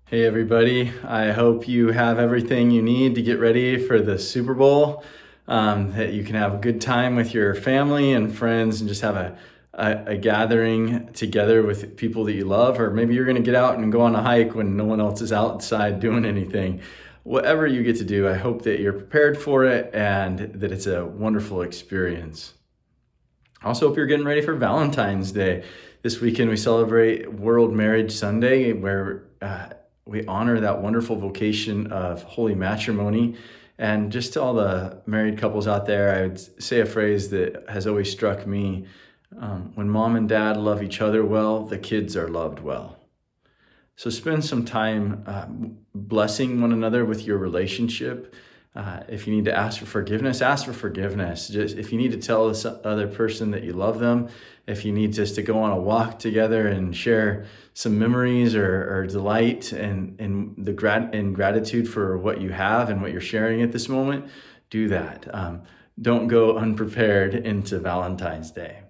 Hey everybody, I hope you have everything you need to get ready for the Super Bowl, that you can have a good time with your family and friends and just have a gathering together with people that you love, or maybe you're gonna get out and go on a hike when no one else is outside doing anything. Whatever you get to do, I hope that you're prepared for it and that it's a wonderful experience. I also hope you're getting ready for Valentine's Day. This weekend we celebrate World Marriage Sunday, where we honor that wonderful vocation of holy matrimony. And just to all the married couples out there, I would say a phrase that has always struck me. When mom and dad love each other well, the kids are loved well. So spend some time blessing one another with your relationship. If you need to ask for forgiveness, ask for forgiveness. Just if you need to tell this other person that you love them, if you need just to go on a walk together and share some memories or delight and gratitude for what you have and what you're sharing at this moment, do that. Don't go unprepared into Valentine's Day.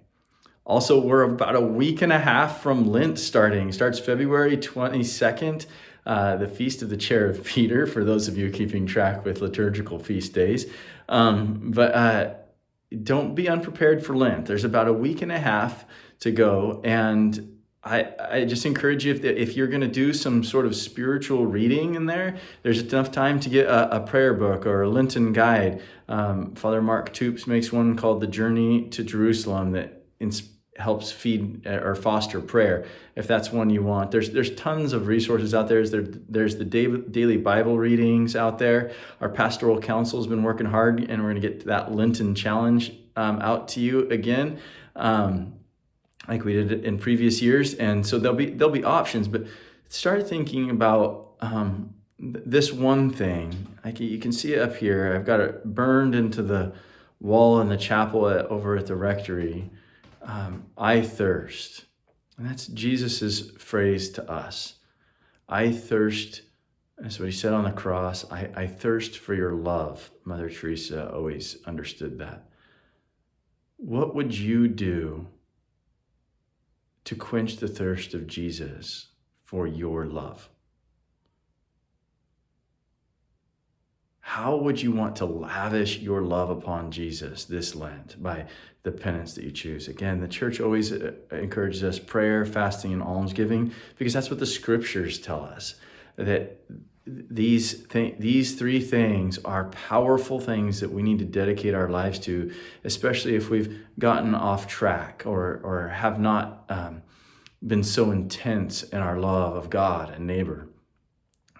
Also, we're about a week and a half from Lent starting. It starts February 22nd, the Feast of the Chair of Peter, for those of you keeping track with liturgical feast days. But don't be unprepared for Lent. There's about a week and a half to go. And I just encourage you, if you're going to do some sort of spiritual reading in there, there's enough time to get a prayer book or a Lenten guide. Father Mark Toops makes one called The Journey to Jerusalem that helps feed or foster prayer, if that's one you want. There's tons of resources out there. There's the daily Bible readings out there. Our pastoral council has been working hard, and we're going to get that Lenten challenge out to you again, like we did in previous years. And so there'll be options, but start thinking about this one thing. You can see it up here. I've got it burned into the wall in the chapel over at the rectory. I thirst. And that's Jesus's phrase to us. I thirst. That's what he said on the cross. I thirst for your love. Mother Teresa always understood that. What would you do to quench the thirst of Jesus for your love? How would you want to lavish your love upon Jesus this Lent by the penance that you choose? Again, the church always encourages us prayer, fasting, and almsgiving, because that's what the scriptures tell us, that these three things are powerful things that we need to dedicate our lives to, especially if we've gotten off track or have not been so intense in our love of God and neighbor.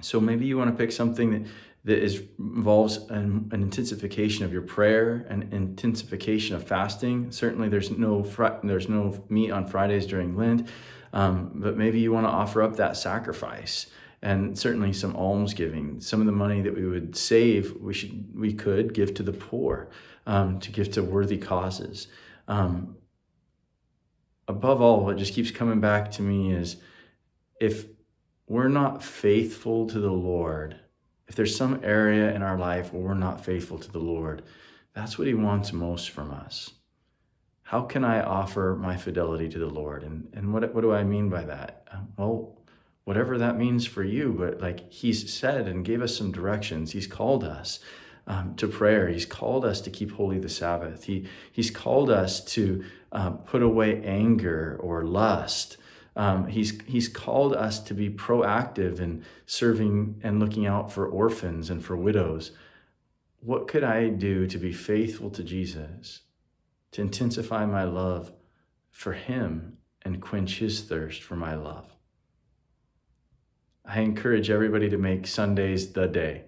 So maybe you want to pick something that involves an intensification of your prayer, an intensification of fasting. Certainly there's no meat on Fridays during Lent, but maybe you want to offer up that sacrifice, and certainly some almsgiving. Some of the money that we would save, we could give to the poor, to give to worthy causes. Above all, what just keeps coming back to me is, if we're not faithful to the Lord, if there's some area in our life where we're not faithful to the Lord, that's what he wants most from us. How can I offer my fidelity to the Lord? And what do I mean by that? Well, whatever that means for you, but like he's said and gave us some directions. He's called us to prayer. He's called us to keep holy the Sabbath. He's called us to put away anger or lust. He's called us to be proactive in serving and looking out for orphans and for widows. What could I do to be faithful to Jesus, to intensify my love for him and quench his thirst for my love? I encourage everybody to make Sundays the day.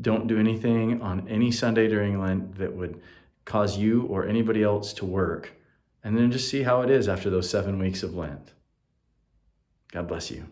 Don't do anything on any Sunday during Lent that would cause you or anybody else to work, and then just see how it is after those 7 weeks of Lent. God bless you.